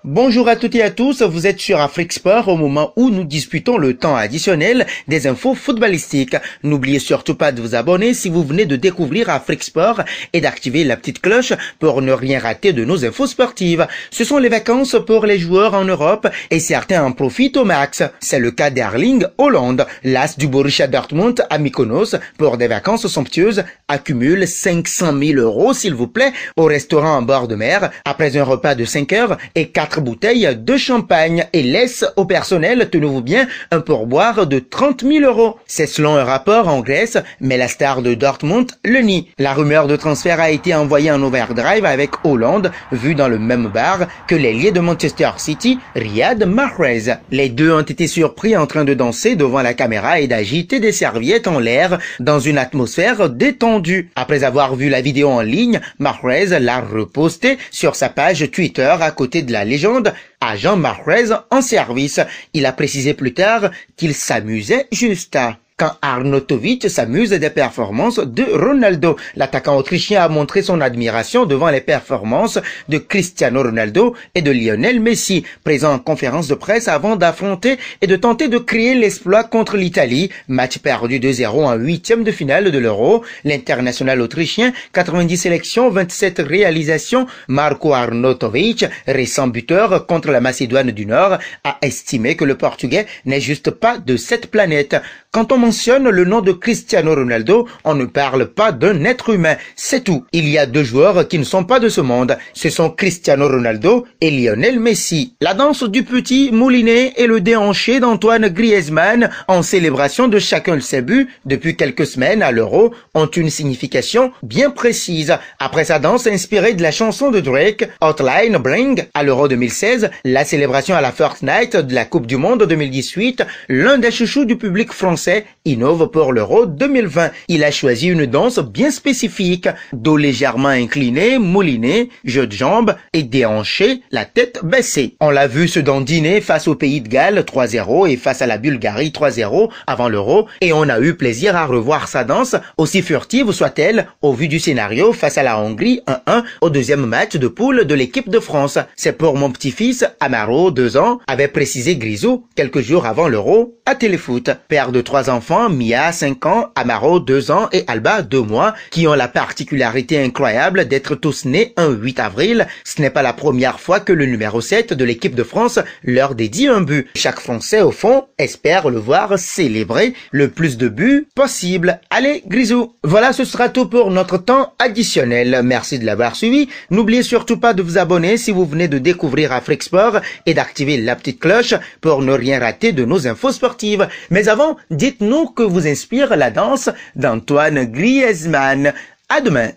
Bonjour à toutes et à tous, vous êtes sur Afrique Sport au moment où nous disputons le temps additionnel des infos footballistiques. N'oubliez surtout pas de vous abonner si vous venez de découvrir Afrique Sport et d'activer la petite cloche pour ne rien rater de nos infos sportives. Ce sont les vacances pour les joueurs en Europe et certains en profitent au max. C'est le cas d'Erling Haaland, l'as du Borussia Dortmund à Mykonos pour des vacances somptueuses, accumule 500 000 € s'il vous plaît au restaurant en bord de mer après un repas de 5 heures et 4 bouteilles de champagne et laisse au personnel, tenez-vous bien, un pourboire de 30 000 €. C'est selon un rapport en Grèce, mais la star de Dortmund le nie. La rumeur de transfert a été envoyée en overdrive avec Haaland, vu dans le même bar que l'ailier de Manchester City, Riyad Mahrez. Les deux ont été surpris en train de danser devant la caméra et d'agiter des serviettes en l'air dans une atmosphère détendue. Après avoir vu la vidéo en ligne, Mahrez l'a repostée sur sa page Twitter à côté de la légende agent Mahrez en service. Il a précisé plus tard qu'il s'amusait juste quand Arnautovic s'amuse des performances de Ronaldo. L'attaquant autrichien a montré son admiration devant les performances de Cristiano Ronaldo et de Lionel Messi, présents en conférence de presse avant d'affronter et de tenter de créer l'exploit contre l'Italie. Match perdu 2-0 en huitième de finale de l'Euro. L'international autrichien, 90 sélections, 27 réalisations, Marco Arnautovic, récent buteur contre la Macédoine du Nord, a estimé que le Portugais n'est juste pas de cette planète. Quand on mentionne le nom de Cristiano Ronaldo, on ne parle pas d'un être humain, c'est tout. Il y a deux joueurs qui ne sont pas de ce monde, ce sont Cristiano Ronaldo et Lionel Messi. La danse du petit moulinet et le déhanché d'Antoine Griezmann en célébration de chacun de ses buts depuis quelques semaines à l'Euro ont une signification bien précise. Après sa danse inspirée de la chanson de Drake, Hotline Bling, à l'Euro 2016, la célébration à la First Night de la Coupe du Monde 2018, l'un des chouchous du public français innove pour l'Euro 2020. Il a choisi une danse bien spécifique, dos légèrement incliné, mouliné, jeu de jambes et déhanché, la tête baissée. On l'a vu se dandiner face au Pays de Galles 3-0 et face à la Bulgarie 3-0 avant l'Euro et on a eu plaisir à revoir sa danse, aussi furtive soit-elle, au vu du scénario face à la Hongrie 1-1 au deuxième match de poule de l'équipe de France. C'est pour mon petit-fils, Amaro, 2 ans, avait précisé Grisou quelques jours avant l'Euro à Téléfoot. Père de 3 enfants, Mia, 5 ans, Amaro, 2 ans et Alba, 2 mois, qui ont la particularité incroyable d'être tous nés un 8 avril. Ce n'est pas la première fois que le numéro 7 de l'équipe de France leur dédie un but. Chaque Français, au fond, espère le voir célébrer le plus de buts possible. Allez, Grisou! Voilà, ce sera tout pour notre temps additionnel. Merci de l'avoir suivi. N'oubliez surtout pas de vous abonner si vous venez de découvrir Afrique Sport et d'activer la petite cloche pour ne rien rater de nos infos sportives. Mais avant, dites-nous que vous inspire la danse d'Antoine Griezmann. À demain.